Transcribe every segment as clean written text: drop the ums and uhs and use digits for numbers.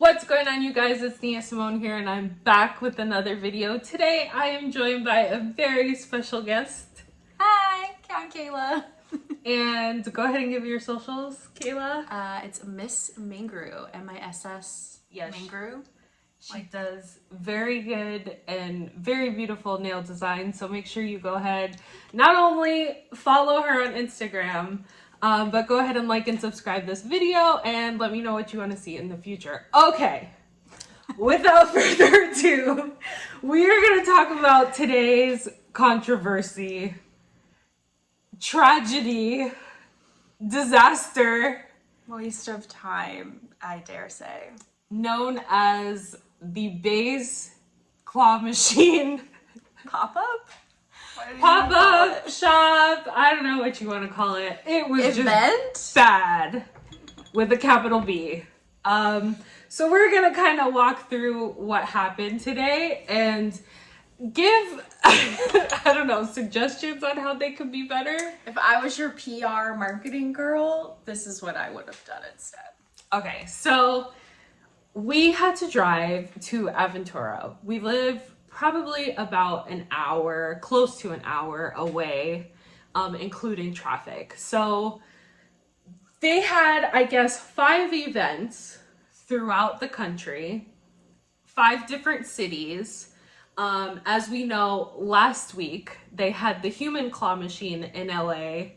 What's going on, you guys? It's Nia Simone here, and I'm back with another video. Today, I am joined by a very special guest. Hi, I'm Kayla. And go ahead and give your socials, Kayla. It's Miss Mangrew, M-I-S-S. Yes. Mangrew. She does very good and very beautiful nail design, so make sure you go ahead, not only follow her on Instagram, but go ahead and like and subscribe this video and let me know what you want to see in the future. Okay, without further ado, we are going to talk about today's controversy, tragedy, disaster, Waste of time, I dare say. known as the BEIS Claw Machine Pop-Up? Pop-Up shop. I don't know what you want to call it. It was just bad with a capital B. So we're gonna kind of walk through what happened today and give I don't know, suggestions on how they could be better. If I was your PR marketing girl, this is what I would have done instead. Okay, so we had to drive to Aventura. We live probably about an hour, close to an hour away, including traffic. So they had, I guess, 5 events throughout the country, 5 different cities. As we know, last week they had the human claw machine in LA.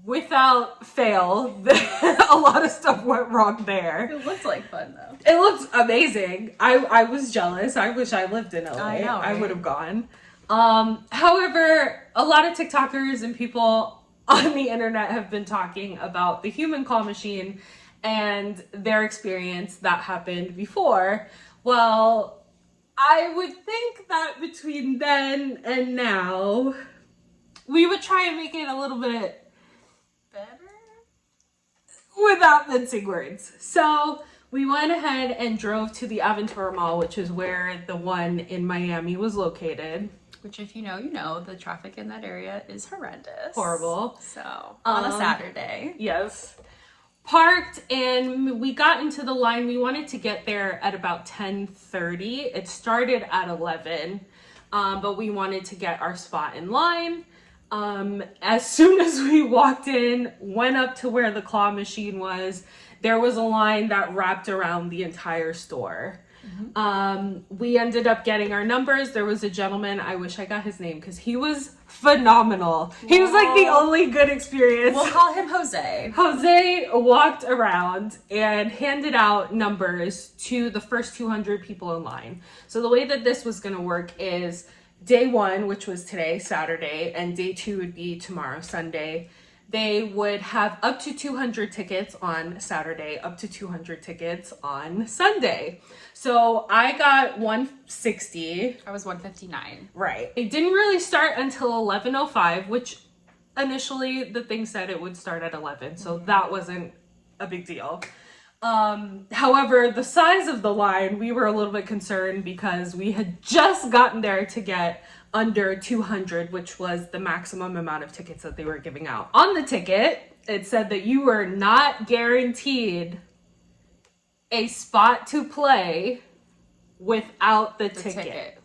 Without fail, a lot of stuff went wrong there. It looked like fun though. It looked amazing. I was jealous. I wish I lived in LA. I know, right? I would have gone. However, a lot of TikTokers and people on the internet have been talking about the human claw machine and their experience that happened before. Well, I would think that between then and now, we would try and make it a little bit Better? without mincing words. So we went ahead and drove to the Aventura Mall, which is where the one in Miami was located. Which, if you know, you know, the traffic in that area is horrendous. Horrible. So, on a Saturday. Yes. Parked, and we got into the line. We wanted to get there at about 10:30. It started at 11, but we wanted to get our spot in line. As soon as we walked in, went up to where the claw machine was, there was a line that wrapped around the entire store. We ended up getting our numbers. There was a gentleman, I wish I got his name because he was phenomenal. He was like the only good experience. We'll call him Jose. Jose walked around and handed out numbers to the first 200 people in line. So the way that this was going to work is day 1, which was today, Saturday, and day 2 would be tomorrow, Sunday. They would have up to 200 tickets on Saturday, up to 200 tickets on Sunday. So I got 160. I was 159. Right. It didn't really start until 11:05, which initially the thing said it would start at 11. So that wasn't a big deal. However, the size of the line, we were a little bit concerned because we had just gotten there to get under 200, which was the maximum amount of tickets that they were giving out. On the ticket, it said that you were not guaranteed a spot to play without the ticket.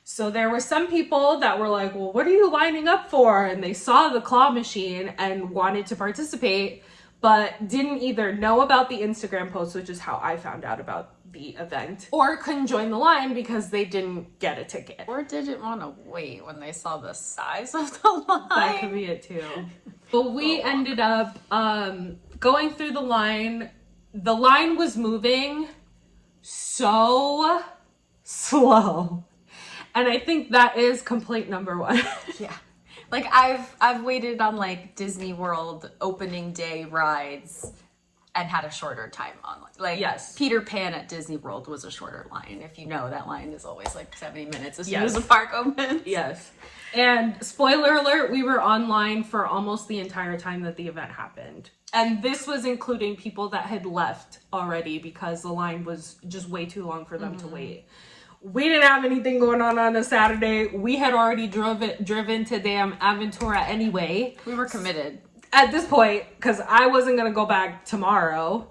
So there were some people that were like, well, what are you lining up for? And they saw the claw machine and wanted to participate, but didn't either know about the Instagram post, which is how I found out about the event, or couldn't join the line because they didn't get a ticket. Or didn't want to wait when they saw the size of the line. That could be it too. But we ended up going through the line. The line was moving so slow. And I think that is complaint number 1. Yeah. Like I've waited on like Disney World opening day rides and had a shorter time on. Like yes, Peter Pan at Disney World was a shorter line. If you know, that line is always like 70 minutes as soon as the park opens. Yes. And spoiler alert, we were online for almost the entire time that the event happened. And this was including people that had left already because the line was just way too long for them to wait. We didn't have anything going on a Saturday. We had already driven to damn Aventura anyway. We were committed. At this point, because I wasn't going to go back tomorrow.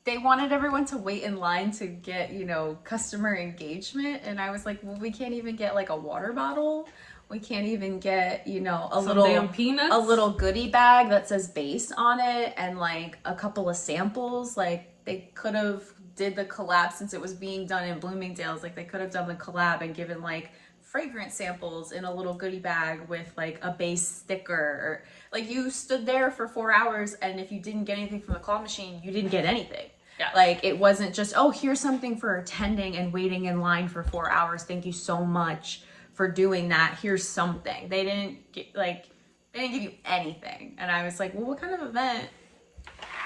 they wanted everyone to wait in line to get, you know, customer engagement. And I was like, well, we can't even get like a water bottle. We can't even get, you know, Some damn peanuts? a little goodie bag that says BEIS on it and like a couple of samples. Like they could have did the collab since it was being done in Bloomingdale's. Like they could have done the collab and given like fragrance samples in a little goodie bag with like a BEIS sticker. Or like you stood there for 4 hours, and if you didn't get anything from the claw machine, you didn't get anything. Yeah. Like it wasn't just, oh, here's something for attending and waiting in line for 4 hours. Thank you so much for doing that. Here's something. They didn't give you anything. And I was like, well, what kind of event?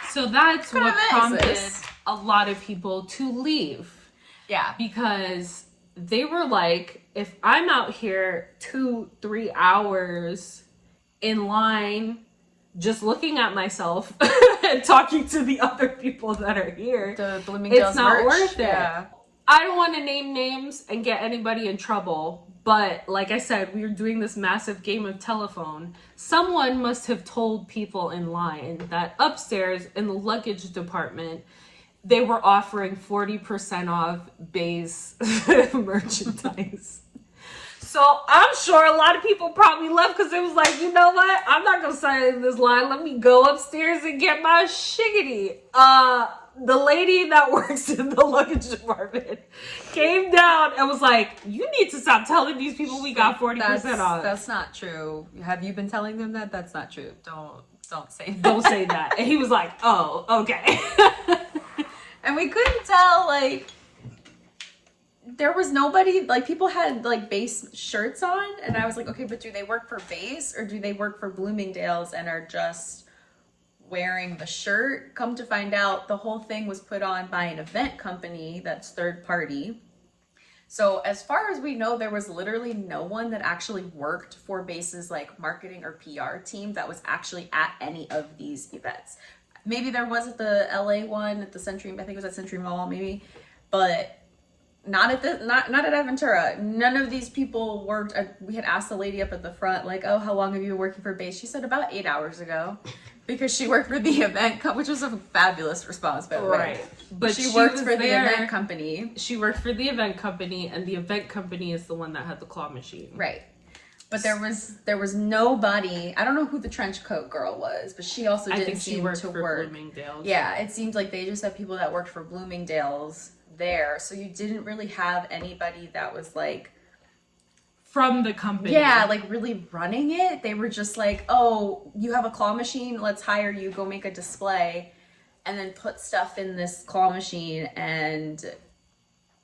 So that's what prompted a lot of people to leave. Yeah. Because they were like, if I'm out here 2-3 hours in line just looking at myself and talking to the other people that are here, the Bloomingdale's it's not merch. worth it. Yeah. I don't want to name names and get anybody in trouble, but like I said, we were doing this massive game of telephone. Someone must have told people in line that upstairs in the luggage department, they were offering 40% off BEIS merchandise. So I'm sure a lot of people probably left because it was like, you know what? I'm not going to sign in this line. Let me go upstairs and get my shiggity. The lady that works in the luggage department came down and was like, you need to stop telling these people we got 40% off. That's not true. Have you been telling them that? That's not true. Don't say that. Don't say that. And he was like, oh, okay. And we couldn't tell, like, there was nobody, like, people had, like, BEIS shirts on, and I was like, okay, but do they work for BEIS, or do they work for Bloomingdale's and are just wearing the shirt? Come to find out, the whole thing was put on by an event company that's third party. So as far as we know, there was literally no one that actually worked for BEIS's, like, marketing or PR team that was actually at any of these events. Maybe there was at the LA one, at the Century, I think it was at Century Mall, maybe, but not at Aventura. None of these people worked. We had asked the lady up at the front, like, oh, how long have you been working for BEIS? She said about 8 hours ago, because she worked for the event, which was a fabulous response, by the way. Right. But she worked for the event company. She worked for the event company, and the event company is the one that had the claw machine. Right. But there was nobody. I don't know who the trench coat girl was, but she also didn't seem to work. Bloomingdale's. Yeah, it seemed like they just had people that worked for Bloomingdale's there, so you didn't really have anybody that was like from the company. Yeah, like really running it. They were just like, oh, you have a claw machine, let's hire you, go make a display and then put stuff in this claw machine, and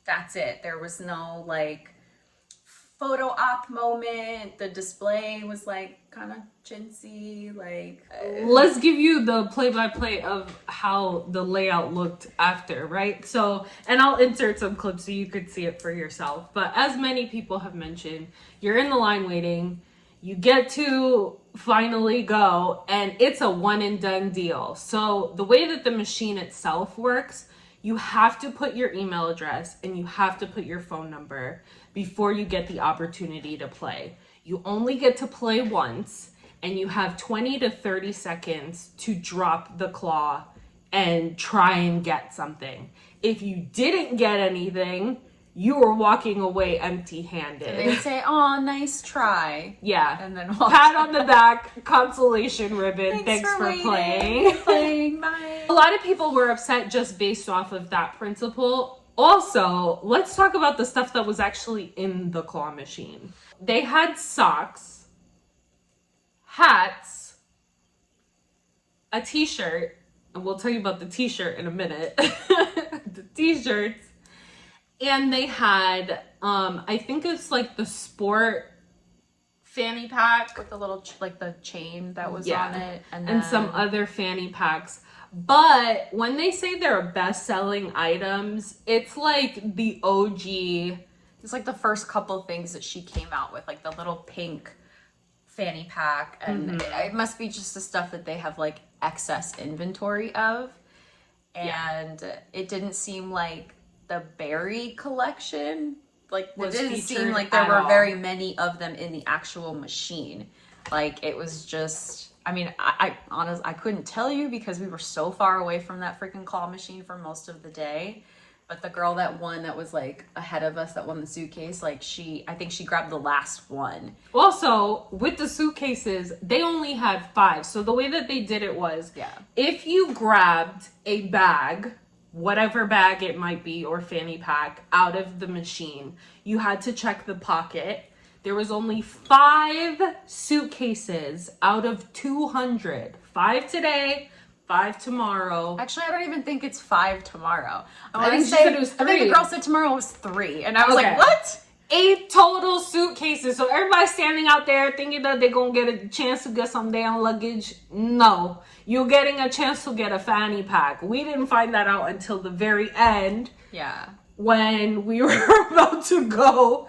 that's it. There was no like photo op moment. The display was like kind of chintzy, like let's give you the play-by-play of how the layout looked after, right? So, and I'll insert some clips so you could see it for yourself, but as many people have mentioned, you're in the line waiting, you get to finally go, and it's a one and done deal. So the way that the machine itself works, you have to put your email address and you have to put your phone number before you get the opportunity to play. You only get to play once, and you have 20 to 30 seconds to drop the claw and try and get something. If you didn't get anything, you were walking away empty-handed. So they would say, oh, nice try. Yeah. And then pat on the back, consolation ribbon, thanks for playing. Bye. A lot of people were upset just based off of that principle. Also, let's talk about the stuff that was actually in the claw machine. They had socks, hats, a t-shirt, and we'll tell you about the t-shirt in a minute. The t-shirts. And they had, I think it's like the sport fanny pack. With the little, like the chain that was on it. And some other fanny packs. But when they say they're best-selling items, it's like the OG. It's like the first couple things that she came out with, like the little pink fanny pack. And it must be just the stuff that they have like excess inventory of. And it didn't seem like the berry collection. Like it didn't seem like there were very many of them in the actual machine. Like it was just I mean, I honestly, I couldn't tell you because we were so far away from that freaking claw machine for most of the day. But the girl that won, that was like ahead of us, that won the suitcase, like I think she grabbed the last one. Also, with the suitcases, they only had 5. So the way that they did it was, if you grabbed a bag, whatever bag it might be, or fanny pack, out of the machine, you had to check the pocket. There was only 5 suitcases out of 200. 5 today, 5 tomorrow. Actually, I don't even think it's 5 tomorrow. I think she said it was 3. I think the girl said tomorrow was 3. And I was like, what? 8 total suitcases. So everybody's standing out there thinking that they're going to get a chance to get some damn luggage. No. You're getting a chance to get a fanny pack. We didn't find that out until the very end. Yeah. When we were about to go.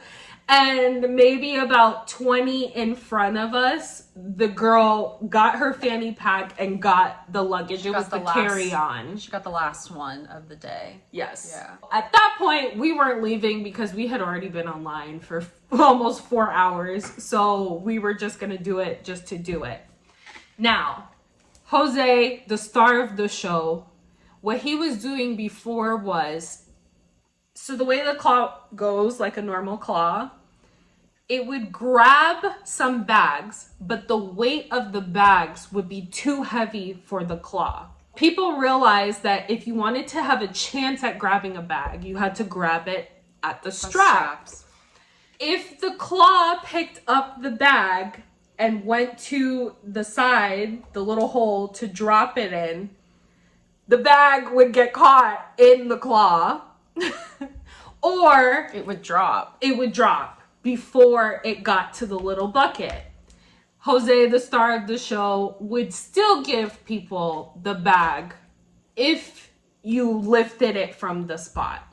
And maybe about 20 in front of us, the girl got her fanny pack and got the luggage. It was the carry-on. She got the last one of the day. Yes. Yeah. At that point, we weren't leaving because we had already been online for almost 4 hours. So we were just going to do it just to do it. Now, Jose, the star of the show, what he was doing before was... So the way the claw goes, like a normal claw, it would grab some bags, but the weight of the bags would be too heavy for the claw. People realized that if you wanted to have a chance at grabbing a bag, you had to grab it at the straps. If the claw picked up the bag and went to the side, the little hole to drop it in, the bag would get caught in the claw. Or it would drop before it got to the little bucket. Jose, the star of the show, would still give people the bag if you lifted it from the spot.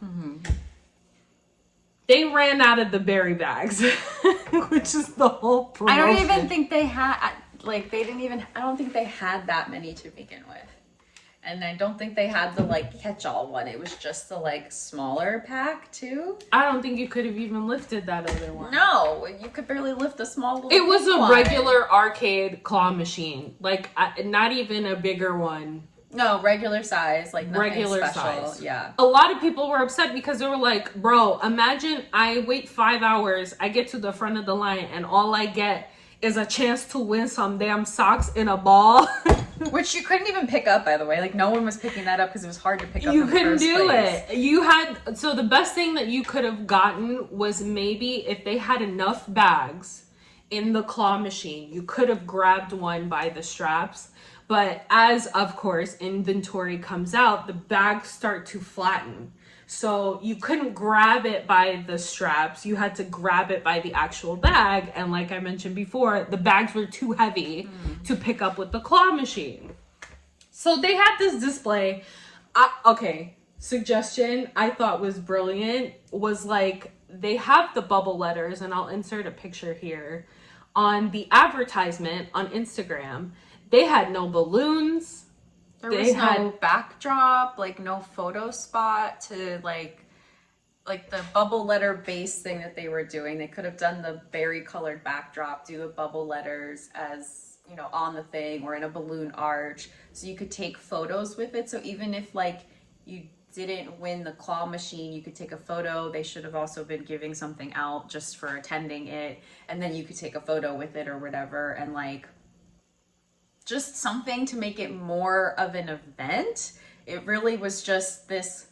They ran out of the berry bags, which is the whole promotion. I don't even think they had, like, I don't think they had that many to begin with. And I don't think they had the, like, catch-all one. It was just the, like, smaller pack, too. I don't think you could have even lifted that other one. No, you could barely lift a small little It was a one. regular arcade claw machine. Like, not even a bigger one. No, regular size. Like, nothing regular special. size. Yeah. A lot of people were upset because they were like, bro, imagine I wait 5 hours, I get to the front of the line, and all I get is a chance to win some damn socks in a ball. Which you couldn't even pick up, by the way. Like, no one was picking that up because it was hard to pick up. You couldn't do it. You had, so the best thing that you could have gotten was maybe if they had enough bags in the claw machine, you could have grabbed one by the straps. But as, of course, inventory comes out, the bags start to flatten. So you couldn't grab it by the straps. You had to grab it by the actual bag. And like I mentioned before, the bags were too heavy to pick up with the claw machine. So they had this display. Okay, suggestion I thought was brilliant was like they have the bubble letters, and I'll insert a picture here. On the advertisement on Instagram, they had no balloons. There was no backdrop, like no photo spot to like the bubble letter base thing that they were doing. They could have done the berry colored backdrop, do the bubble letters as, you know, on the thing or in a balloon arch. So you could take photos with it. So even if like you didn't win the claw machine, you could take a photo. They should have also been giving something out just for attending it. And then you could take a photo with it or whatever. And like, just something to make it more of an event. It really was just this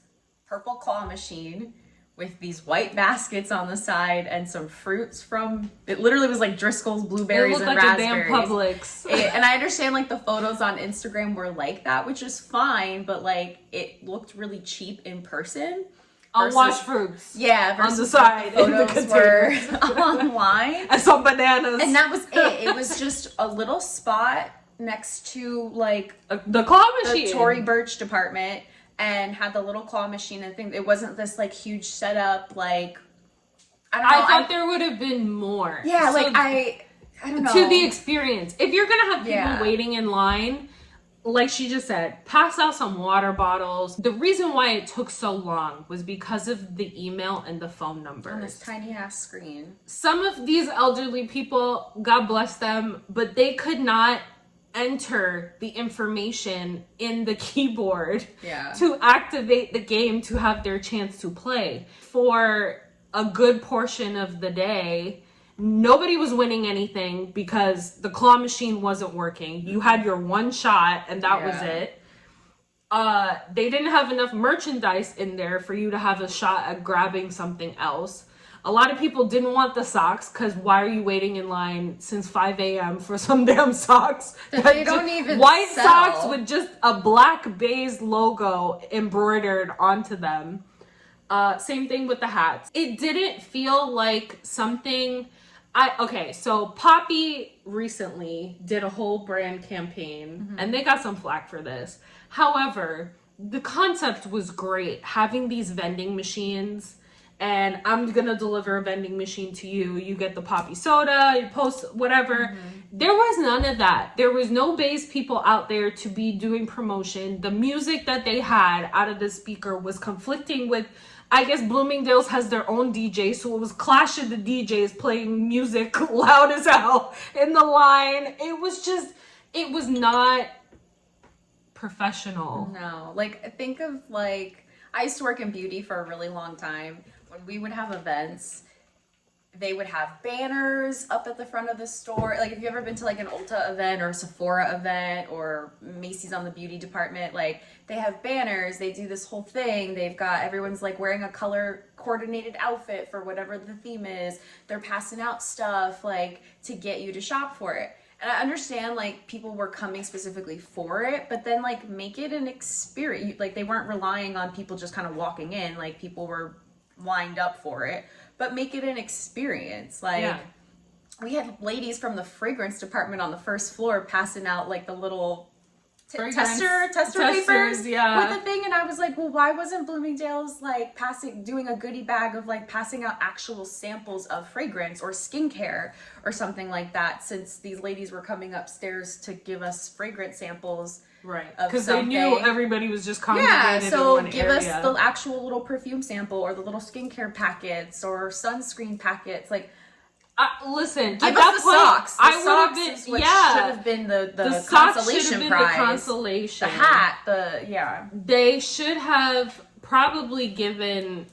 purple claw machine with these white baskets on the side and some fruits from, it literally was like Driscoll's blueberries and raspberries. It looked like a damn Publix. And I understand like the photos on Instagram were like that, which is fine, but like it looked really cheap in person. Unwashed fruits. Yeah, on the side. Photos were online. And some bananas. And that was it. It was just a little spot next to like the claw machine, the Tory Burch department, and had the little claw machine and thing. It wasn't this like huge setup. Like I don't know. I thought there would have been more. Yeah, so like I don't know. To the experience. If you're gonna have people waiting in line, like she just said, pass out some water bottles. The reason why it took so long was because of the email and the phone numbers. On this tiny ass screen. Some of these elderly people, God bless them, but they could not enter the information in the keyboard Yeah. to activate the game to have their chance to play. For a good portion of the day, nobody was winning anything because the claw machine wasn't working. You had your one shot and that was it. They didn't have enough merchandise in there for you to have a shot at grabbing something else. A lot of people didn't want the socks because why are you waiting in line since 5 a.m. for some damn socks? That they don't even white sell. socks with just a black BEIS logo embroidered onto them. Same thing with the hats. It didn't feel like something... so Poppy recently did a whole brand campaign and they got some flack for this. However, the concept was great. Having these vending machines, and I'm gonna deliver a vending machine to you. You get the Poppy soda, you post whatever. There was none of that. There was no BEIS people out there to be doing promotion. The music that they had out of the speaker was conflicting with, I guess Bloomingdale's has their own DJ, so it was clash of the DJs playing music loud as hell in the line. It was not professional. No, like think of like I used to work in beauty for a really long time. When we would have events, they would have banners up at the front of the store. Like if you ever been to like an Ulta event or a Sephora event or Macy's on the beauty department, like they have banners, they do this whole thing. They've got everyone's like wearing a color coordinated outfit for whatever the theme is. They're passing out stuff like to get you to shop for it. And I understand like people were coming specifically for it, but then like make it an experience. Like they weren't relying on people just kind of walking in, like people were lined up for it, but make it an experience. Like we had ladies from the fragrance department on the first floor passing out like the little tester papers with the thing, and I was like, well, why wasn't Bloomingdale's like doing a goodie bag of like passing out actual samples of fragrance or skincare or something like that, since these ladies were coming upstairs to give us fragrance samples, right? Because they knew everybody was just congregated in one give area. us the actual little perfume sample or the little skincare packets or sunscreen packets, like. Listen, Give at that us the point, socks. The I would socks have been, is what should have been the socks should consolation have been prize. the consolation. The hat, They should have probably given.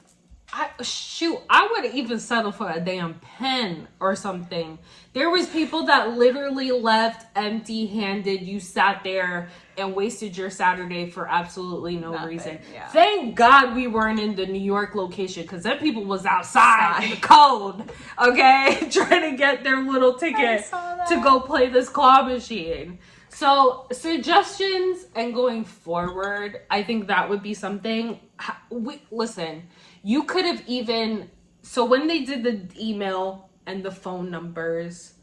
I would even settle for a damn pen or something. There was people that literally left empty-handed. You sat there and wasted your Saturday for absolutely no reason. Yeah. Thank God we weren't in the New York location, because then people was outside in the cold, okay, trying to get their little ticket to go play this claw machine. So suggestions and going forward, I think that would be something. Listen, you could have even, so when they did the email and the phone numbers,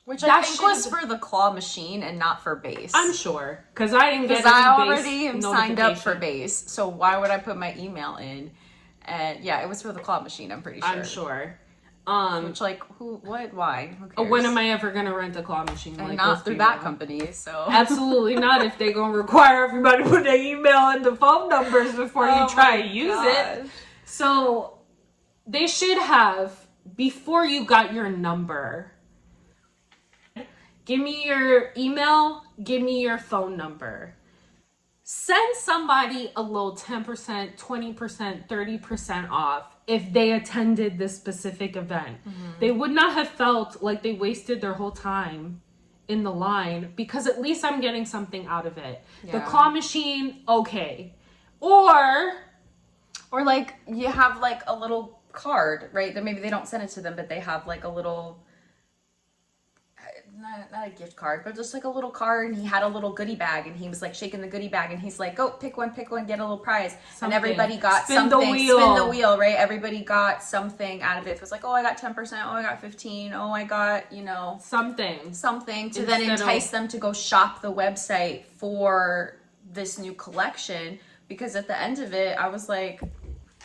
which I think was for the claw machine and not for BEIS. I'm sure, because I didn't get any I BEIS already am signed up for BEIS, so why would I put my email in? And yeah, it was for the claw machine, I'm pretty sure. I'm sure. Which, like, who, what, why? Who cares? When am I ever gonna rent a claw machine? And like not through that company, so. Absolutely not. If they're gonna require everybody to put their email and the phone numbers before you try to use it. So they should have, before you got your number, give me your email, give me your phone number. Send somebody a little 10%, 20%, 30% off if they attended this specific event. They would not have felt like they wasted their whole time in the line, because at least I'm getting something out of it. The claw machine, okay. Or like you have like a little card, right? That maybe they don't send it to them, but they have like a little, not a gift card, but just like a little card, and he had a little goodie bag, and he was like shaking the goodie bag, and he's like, go pick one, get a little prize. Something. And everybody got spin the wheel, right? Everybody got something out of it. It was like, oh, I got 10%, oh, I got 15, oh, I got, something to then entice them to go shop the website for this new collection. Because at the end of it, I was like,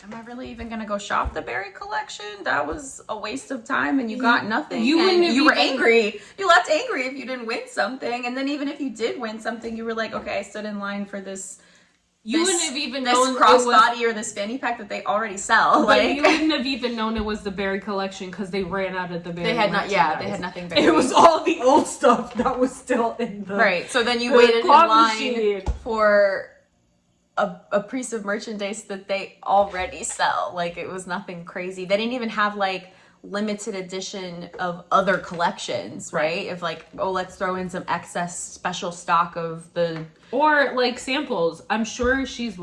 am I really even gonna go shop the berry collection? That was a waste of time, and you got nothing. You were angry. You left angry if you didn't win something, and then even if you did win something, you were like, okay, I stood in line for this You wouldn't have even this known crossbody or this fanny pack that they already sell. But Like, you wouldn't have even known it was the berry collection because they ran out of the berry. they had not. Yeah, they had nothing berry. It was all the old stuff that was still in the right. So then you waited in claw line machine. for a piece of merchandise that they already sell. Like, it was nothing crazy. They didn't even have like limited edition of other collections, right? If like, oh, let's throw in some excess special stock of the, or like samples. I'm sure Shay is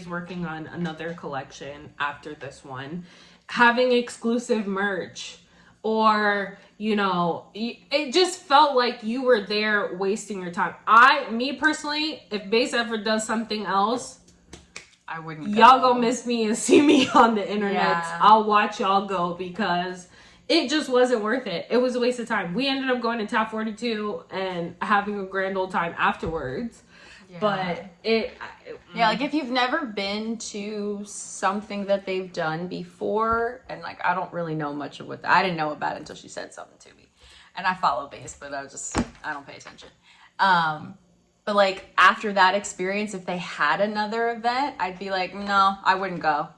working on another collection after this one, having exclusive merch, or you know, it just felt like you were there wasting your time. Me personally, if BEIS ever does something else, I wouldn't y'all go miss me and see me on the internet. Yeah. I'll watch y'all go because it just wasn't worth it. It was a waste of time. We ended up going to Tap 42 and having a grand old time afterwards. Yeah. But yeah, like if you've never been to something that they've done before, and like I don't really know much of what I didn't know about it until she said something to me, and I follow BEIS, but I don't pay attention. But like after that experience, if they had another event, I'd be like, no, I wouldn't go.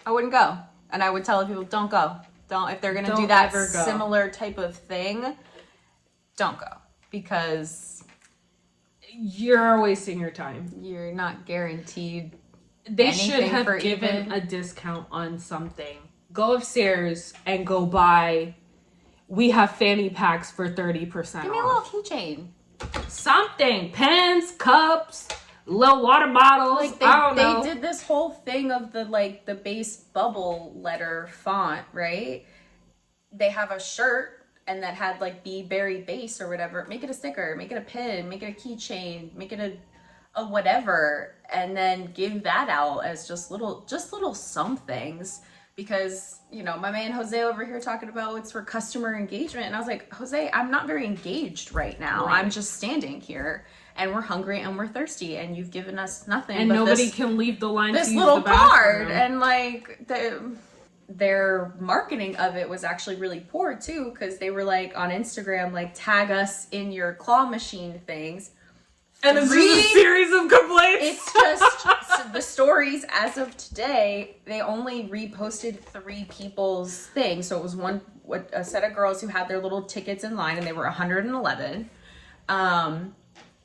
And I would tell people, don't go. If they're gonna do that similar type of thing, don't go, because you're wasting your time. You're not guaranteed. They should have given a discount on something. Go upstairs and go buy. We have fanny packs for 30% off. Give me a little keychain. Something. Pens, cups, little water bottles. Like they did this whole thing of the BEIS bubble letter font, right? They have a shirt and that had like Be Berry BEIS or whatever. Make it a sticker, make it a pin, make it a keychain, make it a whatever, and then give that out as just little somethings. Because, you know, my man Jose over here talking about it's for customer engagement. And I was like, Jose, I'm not very engaged right now. Right. I'm just standing here and we're hungry and we're thirsty and you've given us nothing. And but nobody can leave the line this to use little the bathroom. card. And like their marketing of it was actually really poor too. Because they were like on Instagram, like tag us in your claw machine things. And it's just a series of complaints. It's just the stories as of today. They only reposted 3 people's things. So it was a set of girls who had their little tickets in line, and they were 111. The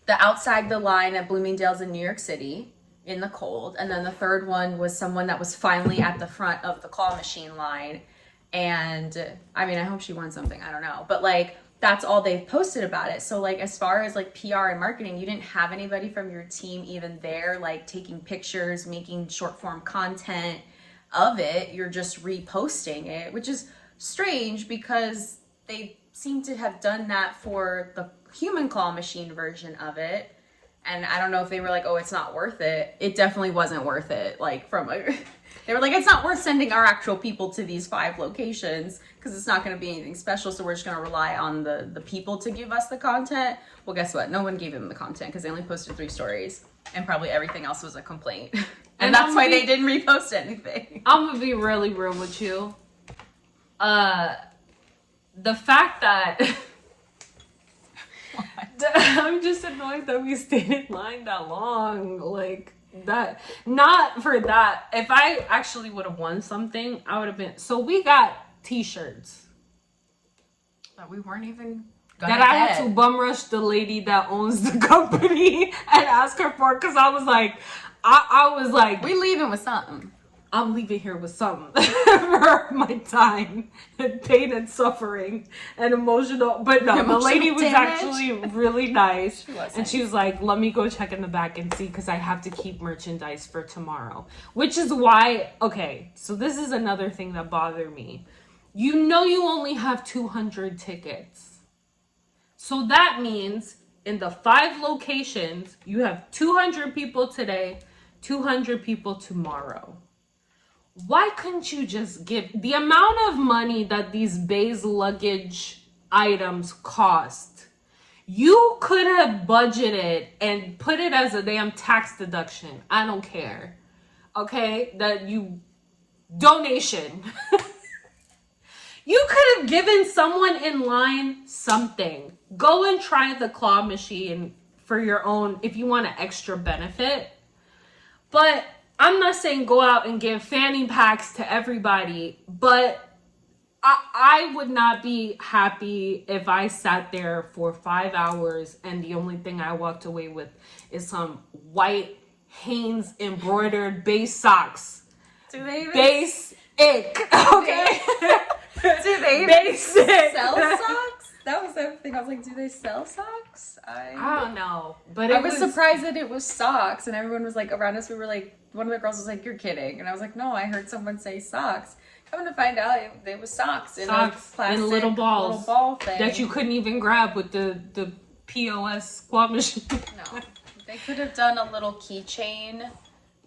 outside the line at Bloomingdale's in New York City in the cold, and then the third one was someone that was finally at the front of the claw machine line. And I mean, I hope she won something. I don't know, but like. That's all they've posted about it. So like as far as like PR and marketing, you didn't have anybody from your team even there, like taking pictures, making short form content of it. You're just reposting it, which is strange because they seem to have done that for the human claw machine version of it. And I don't know if they were like, oh, it's not worth it. It definitely wasn't worth it. Like they were like, it's not worth sending our actual people to these 5 locations because it's not going to be anything special. So we're just going to rely on the people to give us the content. Well, guess what? No one gave them the content because they only posted 3 stories and probably everything else was a complaint. and that's why they didn't repost anything. I'm going to be really real with you. The fact that I'm just annoyed that we stayed in line that long. Like that, not for that. If I actually would have won something, I would have been. So we got t-shirts. But we weren't even that I had to bum rush the lady that owns the company and ask her for, because I was like, I was like, we leaving with something. I'm leaving here with something for my time and pain and suffering and emotional. But no, the lady was actually really nice. She was like, let me go check in the back and see, because I have to keep merchandise for tomorrow. Which is why, okay, so this is another thing that bothered me. You know you only have 200 tickets. So that means in the 5 locations, you have 200 people today, 200 people tomorrow. Why couldn't you just give the amount of money that these BEIS luggage items cost? You could have budgeted and put it as a damn tax deduction. I don't care. Okay? That you donation. You could have given someone in line something. Go and try the claw machine for your own if you want an extra benefit. But I'm not saying go out and give fanny packs to everybody, but I would not be happy if I sat there for 5 hours and the only thing I walked away with is some white Hanes embroidered BEIS socks. Do they even Basic, okay? do they even Basic. sell socks? That was the thing. I was like, do they sell socks? I don't know, but I was surprised that it was socks, and everyone was like around us. We were like, one of the girls was like, "You're kidding," and I was like, "No, I heard someone say socks." Coming to find out, it was socks in a plastic in little ball thing that you couldn't even grab with the POS claw machine. No, they could have done a little keychain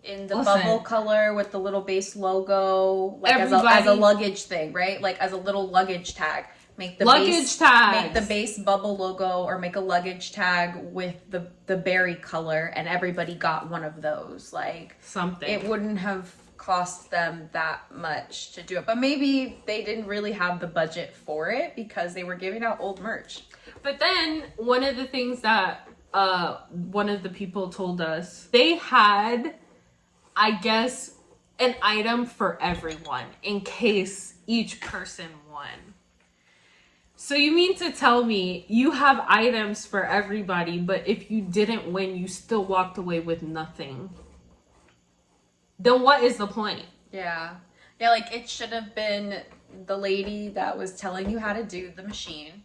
in the Listen. bubble color with the little BEIS logo, like as Everybody- a luggage thing, right? Like as a little luggage tag. Make the Luggage tags. Make the BEIS bubble logo, or make a luggage tag with the berry color, and everybody got one of those. Like Something. it wouldn't have cost them that much to do it, but maybe they didn't really have the budget for it because they were giving out old merch. But then one of the things that one of the people told us, they had, I guess, an item for everyone in case each person won. So you mean to tell me you have items for everybody, but if you didn't win, you still walked away with nothing? Then what is the point? Yeah. Yeah, like it should have been the lady that was telling you how to do the machine,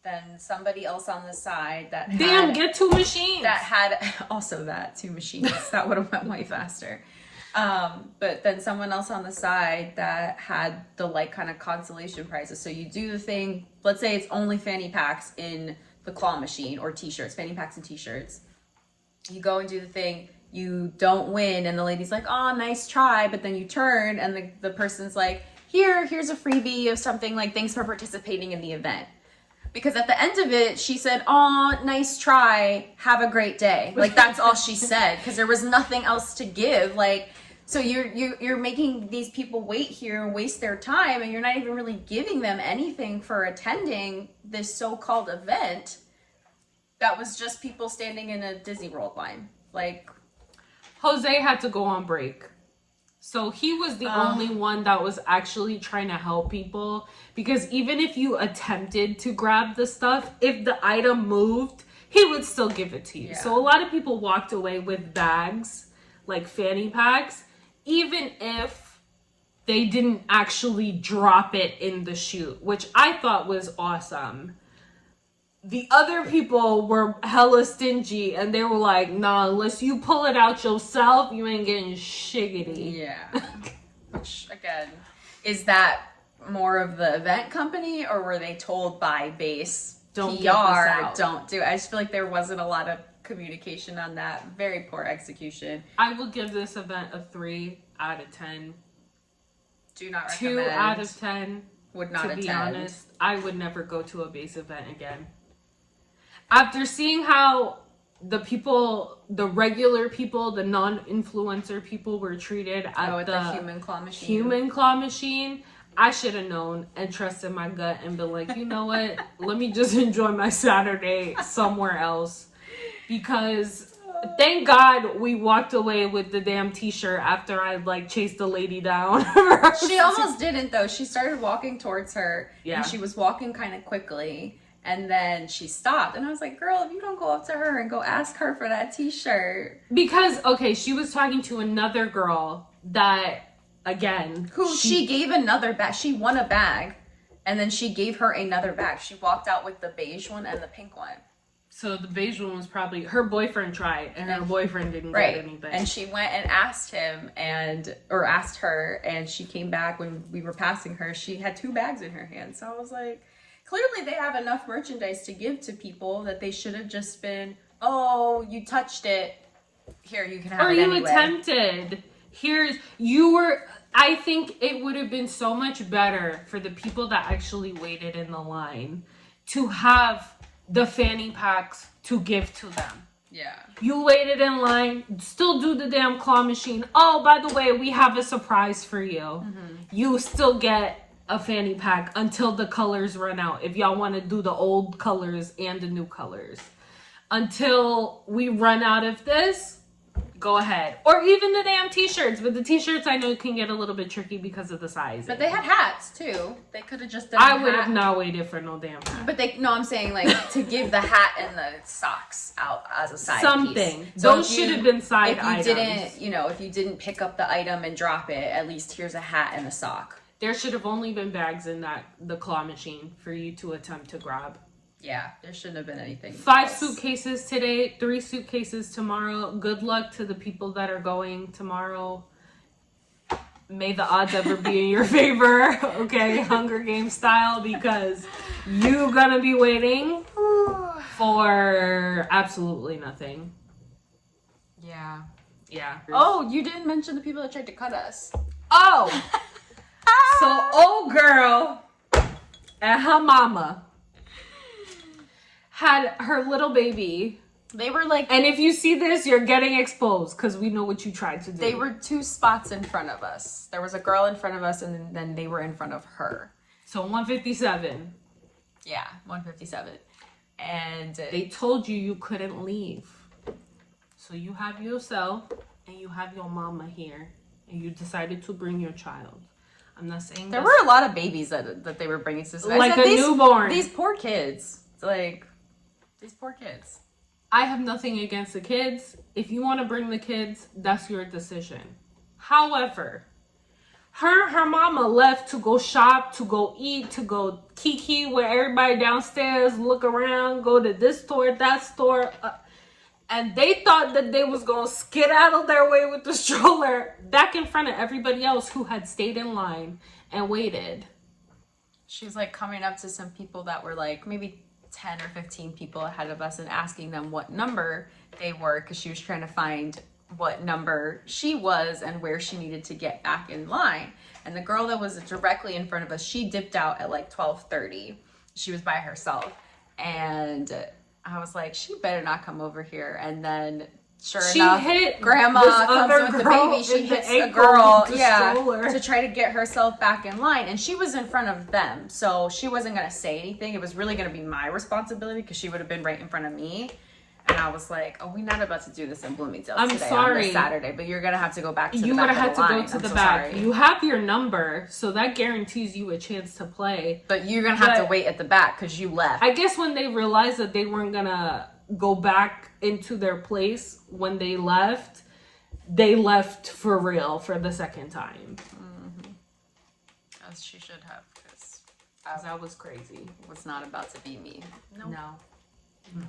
then somebody else on the side that Get 2 machines. that had also that 2 machines. That would have went way faster. But then someone else on the side that had the like kind of consolation prizes. So you do the thing, let's say it's only fanny packs in the claw machine, or t-shirts, fanny packs and t-shirts. You go and do the thing, you don't win, and the lady's like, "Oh, nice try," but then you turn and the person's like, here's a freebie of something, like, "Thanks for participating in the event." Because at the end of it, she said, "Oh, nice try, have a great day." Like, that's all she said, because there was nothing else to give. Like, so you're making these people wait here and waste their time, and you're not even really giving them anything for attending this so-called event that was just people standing in a Disney World line. Like, Jose had to go on break. So he was the only one that was actually trying to help people, because even if you attempted to grab the stuff, if the item moved, he would still give it to you. Yeah. So a lot of people walked away with bags, like fanny packs, even if they didn't actually drop it in the chute, which I thought was awesome. The other people were hella stingy, and they were like, "Nah, unless you pull it out yourself, you ain't getting shiggity." yeah. Which, again, is that more of the event company, or were they told by BEIS Don't PR, give this out. don't do it? I just feel like there wasn't a lot of communication on that. Very poor execution. I will give this event a 3 out of 10. Do not 2 recommend. out of 10. Would not To be attend. honest, I would never go to a BEIS event again. After seeing how the people, the regular people, the non-influencer people were treated at the human claw machine. human claw machine, I should have known and trusted my gut and been like, you know what? Let me just enjoy my Saturday somewhere else. Because thank God we walked away with the damn t-shirt after I like chased the lady down. She almost didn't, though. She started walking towards her, Yeah. and she was walking kind of quickly, and then she stopped, and I was like, girl, if you don't go up to her and go ask her for that t-shirt. Because, okay, she was talking to another girl that, again... Who she gave another bag. She won a bag, and then she gave her another bag. She walked out with the beige one and the pink one. So the beige one was probably... Her boyfriend tried, and her boyfriend didn't Right. get anything. And she went and asked him, or asked her, and she came back when we were passing her. She had 2 bags in her hand. So I was like, clearly they have enough merchandise to give to people that they should have just been, "Oh, you touched it. Here, you can have or it you anyway." attempted. You were... I think it would have been so much better for the people that actually waited in the line to have the fanny packs to give to them. Yeah. You waited in line, still do the damn claw machine. Oh, by the way, we have a surprise for you. Mm-hmm. You still get a fanny pack until the colors run out. If y'all want to do the old colors and the new colors. Until we run out of this, go ahead. Or even the damn t-shirts. But the t-shirts I know can get a little bit tricky because of the size. But they had hats too. They could have just done I would have not waited for no damn hat. But I'm saying like to give the hat and the socks out as a side something. piece. So those should have been side items. If you didn't pick up the item and drop it, at least here's a hat and a sock. There should have only been bags in the claw machine for you to attempt to grab. Yeah, there shouldn't have been anything. 5 suitcases today, 3 suitcases tomorrow. Good luck to the people that are going tomorrow. May the odds ever be in your favor, okay? Hunger Games style, because you're gonna be waiting for absolutely nothing. Yeah. Yeah. Oh, you didn't mention the people that tried to cut us. Oh! So, old girl and her mama had her little baby. They were like... And if you see this, you're getting exposed because we know what you tried to do. They were 2 spots in front of us. There was a girl in front of us and then they were in front of her. So 157. Yeah, 157. And... They told you couldn't leave. So you have yourself and you have your mama here. And you decided to bring your child. I'm not saying there were a lot of babies that they were bringing to like a newborn. These poor kids. Like, these poor kids. I have nothing against the kids. If you want to bring the kids, that's your decision. However, her mama left to go shop, to go eat, to go kiki with everybody downstairs, look around, go to this store, that store. And they thought that they was going to skedaddle their way with the stroller back in front of everybody else who had stayed in line and waited. She's like coming up to some people that were like maybe 10 or 15 people ahead of us and asking them what number they were because she was trying to find what number she was and where she needed to get back in line. And the girl that was directly in front of us, she dipped out at like 12:30. She was by herself. And I was like, she better not come over here. And then sure enough, hit grandma comes in with the baby. She hits a girl, to try to get herself back in line. And she was in front of them. So she wasn't going to say anything. It was really going to be my responsibility because she would have been right in front of me. And I was like, oh, we're not about to do this in Bloomingdale today on this Saturday. But you're going to have to go back to the back. You would have had to go to the back. Sorry. You have your number, so that guarantees you a chance to play. But you're going to have to wait at the back because you left. I guess when they realized that they weren't going to go back into their place when they left for real for the second time. Mm-hmm. As she should have, because that was crazy. Was not about to be me. No. Mm-mm.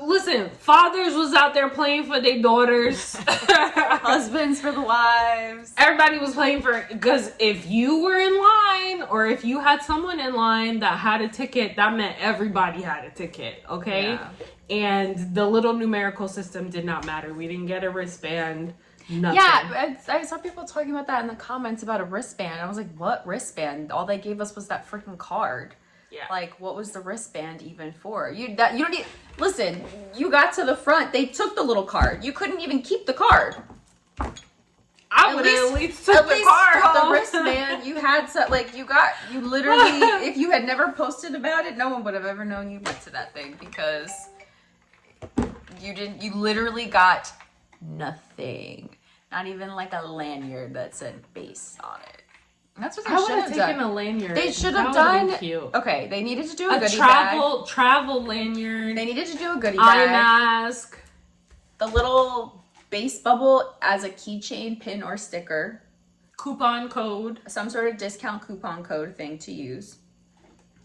Listen, fathers was out there playing for their daughters. Husbands for the wives. Everybody was playing for, because if you were in line or if you had someone in line that had a ticket, that meant everybody had a ticket, okay? Yeah. And the little numerical system did not matter. We didn't get a wristband, nothing. Yeah, I saw people talking about that in the comments about a wristband. I was like, what wristband? All they gave us was that freaking card. Yeah. Like, what was the wristband even for? You don't need... Listen, you got to the front. They took the little card. You couldn't even keep the card. I would at least took the card home. The wristband, you had some... Like, you literally... If you had never posted about it, no one would have ever known you went to that thing because you literally got nothing. Not even like a lanyard that said BEIS on it. That's what they should have taken a lanyard. They should have done. Cute. Okay, they needed to do a goodie travel lanyard. They needed to do a goodie eye bag. mask. The little BEIS bubble as a keychain, pin, or sticker. Coupon code. Some sort of discount coupon code thing to use.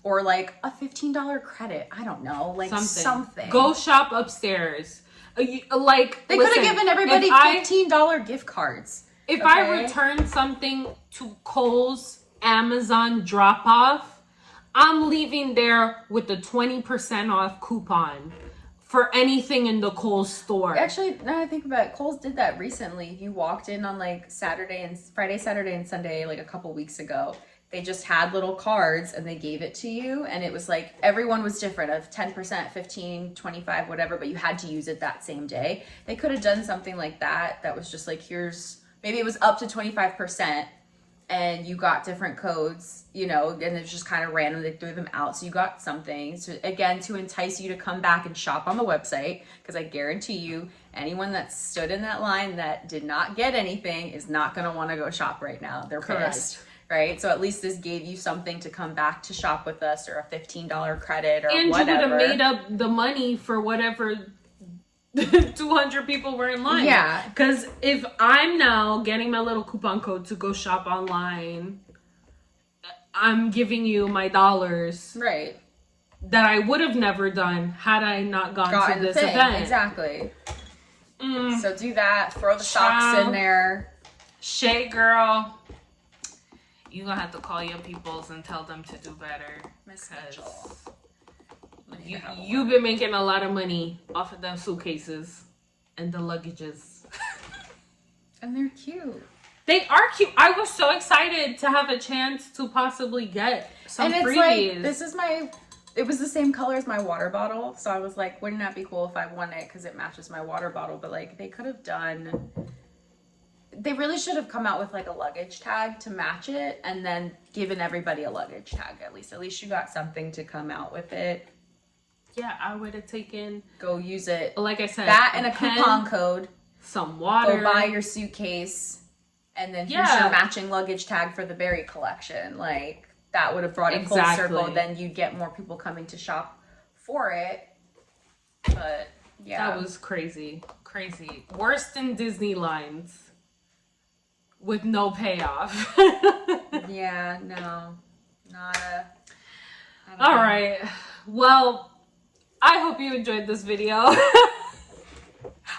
Or like a $15 credit. I don't know, like something. Go shop upstairs. Like they could have given everybody $15 gift cards. If I return something to Kohl's Amazon drop-off, I'm leaving there with a 20% off coupon for anything in the Kohl's store. Actually, now I think about it, Kohl's did that recently. You walked in on like Friday, Saturday, and Sunday, like a couple weeks ago. They just had little cards and they gave it to you. And it was like, everyone was different of 10%, 15, 25, whatever, but you had to use it that same day. They could have done something like that. That was just like, maybe it was up to 25%, and you got different codes, you know, and it's just kind of random. They threw them out. So you got something. So again, to entice you to come back and shop on the website, because I guarantee you, anyone that stood in that line that did not get anything is not going to want to go shop right now. They're pissed. Right? So at least this gave you something to come back to shop with us, or a $15 credit or and whatever. And you would have made up the money for whatever 200 people were in line. Yeah. Because if I'm now getting my little coupon code to go shop online, I'm giving you my dollars. Right. That I would have never done had I not gone to this event. Exactly. So do that. Throw the socks in there. Shay girl. You're gonna have to call your peoples and tell them to do better. Miss Mitchell. You've been making a lot of money off of them suitcases and the luggages. And they're cute. They are cute. I was so excited to have a chance to possibly get some freebies. Like, this is it was the same color as my water bottle. So I was like, wouldn't that be cool if I won it? Because it matches my water bottle. But like, they could have done... They really should have come out with like a luggage tag to match it, and then given everybody a luggage tag at least. At least you got something to come out with it. Yeah, I would have taken... Go use it. Like I said, that and a coupon code. Some water. Go buy your suitcase, and then here's your matching luggage tag for the berry collection. Like, that would have brought it full circle. Then you'd get more people coming to shop for it. But, yeah. That was crazy. Crazy. Worse than Disney lines. With no payoff. Yeah, no. All right. Well, I hope you enjoyed this video.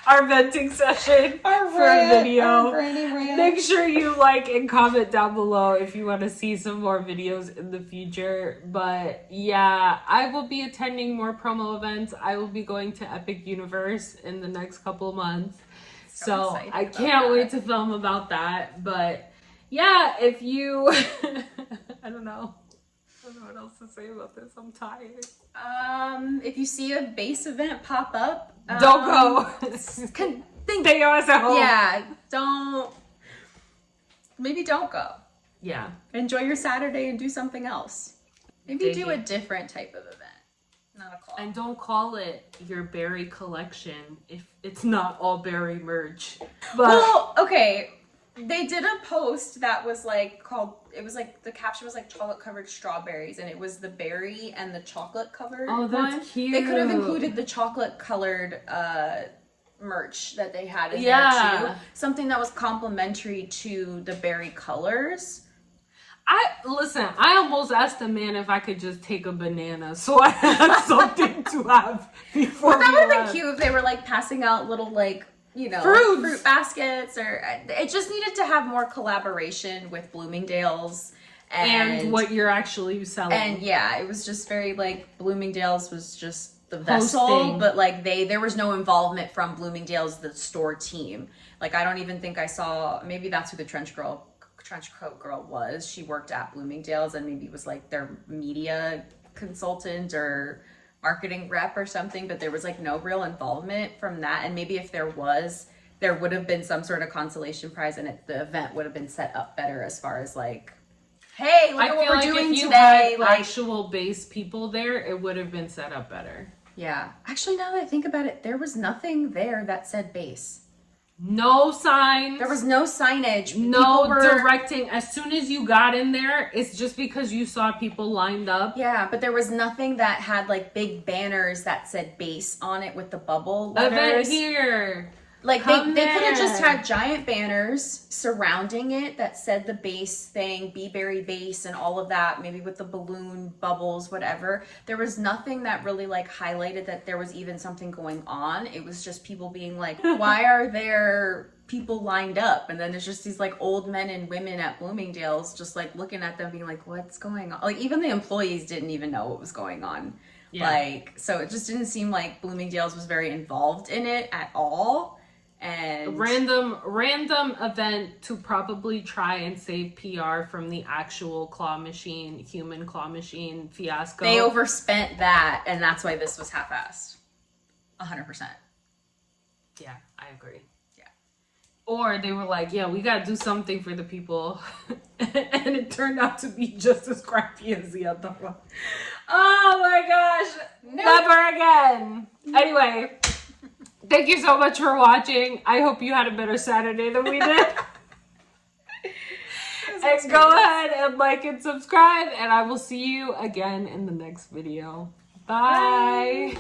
Our venting session for a video. Make sure you like and comment down below if you want to see some more videos in the future. But yeah, I will be attending more promo events. I will be going to Epic Universe in the next couple of months. So I can't wait to film about that. But yeah, if you, I don't know what else to say about this. I'm tired. If you see a BEIS event pop up, don't go. Stay your ass at home. Yeah, maybe don't go. Yeah. Enjoy your Saturday and do something else. Maybe do a different type of event. Not a claw. And don't call it your berry collection if it's not all berry merch. But well, okay. They did a post that was like the caption was like chocolate covered strawberries, and it was the berry and the chocolate covered one. That's cute. They could have included the chocolate colored merch that they had in there too. Something that was complementary to the berry colors. I almost asked the man if I could just take a banana so I had something to have before. But that would have been cute if they were like passing out little like, you know, fruit baskets, or it just needed to have more collaboration with Bloomingdale's and what you're actually selling. And yeah, it was just very like Bloomingdale's was just the vessel, but like there was no involvement from Bloomingdale's, the store team. Like I don't even think I saw, maybe that's who the trench coat girl was. She worked at Bloomingdale's and maybe was like their media consultant or marketing rep or something, but there was like no real involvement from that. And maybe if there was, there would have been some sort of consolation prize, and the event would have been set up better as far as like, hey, look at what we're doing today. Like actual BEIS people there, it would have been set up better. Yeah. Actually, now that I think about it, there was nothing there that said BEIS. No signs. There was no signage. No directing. As soon as you got in there, it's just because you saw people lined up. Yeah, but there was nothing that had like big banners that said BEIS on it with the bubble letters. Event here. Like they could have just had giant banners surrounding it that said the BEIS thing, Be Berry BEIS, and all of that, maybe with the balloon bubbles, whatever. There was nothing that really like highlighted that there was even something going on. It was just people being like, why are there people lined up? And then there's just these like old men and women at Bloomingdale's just like looking at them being like, what's going on? Like even the employees didn't even know what was going on. Yeah. Like, so it just didn't seem like Bloomingdale's was very involved in it at all. And random event to probably try and save PR from the actual human claw machine fiasco. They overspent that, and that's why this was half-assed. 100%. Yeah, I agree. Yeah. Or they were like, yeah, we gotta do something for the people. And it turned out to be just as crappy as the other one. Oh my gosh. Never again. Anyway, thank you so much for watching. I hope you had a better Saturday than we did. And go ahead and like and subscribe, and I will see you again in the next video. Bye.